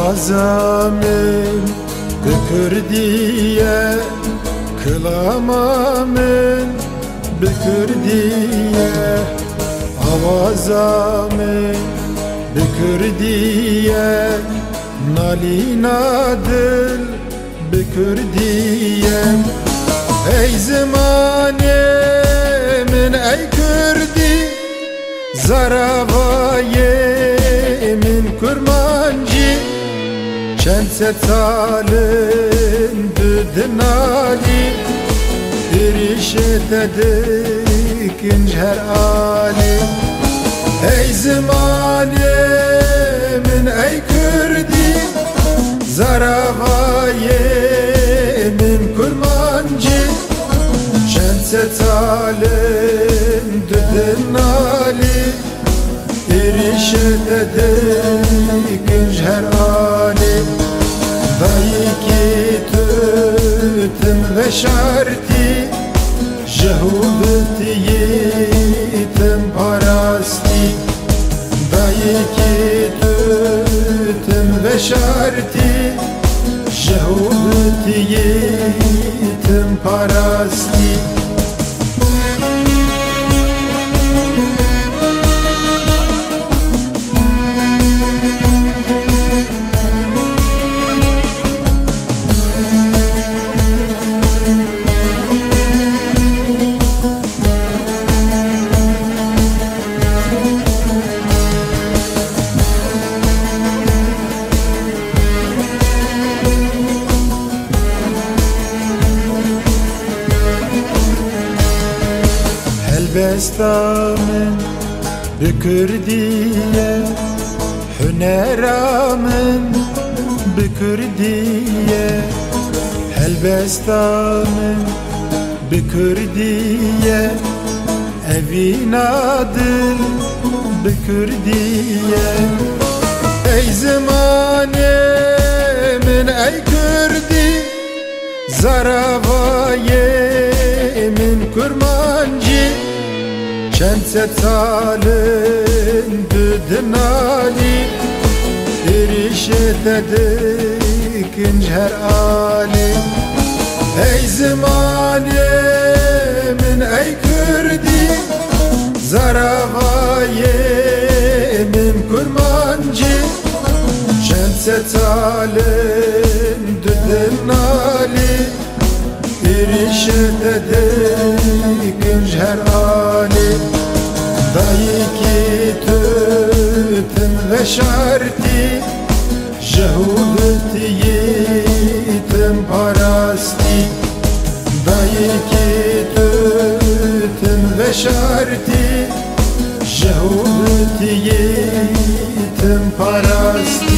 Avazamın bükürdiye, kılamamın bükürdiye. Avazamın bükürdiye, nalina dil bükürdiye. Ey zamanımın ey Kürdi, zaravayemin kurmancı. Çend setalın düdünali, irişetedik incer ali. Ey zamanımın ey Kürdi, zaravayemin kurmancı. Çend setalın düdünali, irişetedik incer ali. Dayı ki tütüm ve şarti, jehudeti yitim parasti. Dayı ki tütüm ve şarti, jehudeti yitim parasti. Helbestamın bükürdiye, hüneramın bükürdiye. Helbestamın bükürdiye, evina dil bükürdiye. Ey zamanımın ey Kürdi, zaravayemin kurmancı. Çend setalın düdünali, irişetedik incer ali. Ey zamanımın ey Kürdi, zaravayemin kurmancı. Çend setalın düdünali, irişetedik incer ali. Dayı ki tütüm ve şarti, jehudeti yitim parasti. Dayı ki tütüm ve şarti, jehudeti yitim parasti.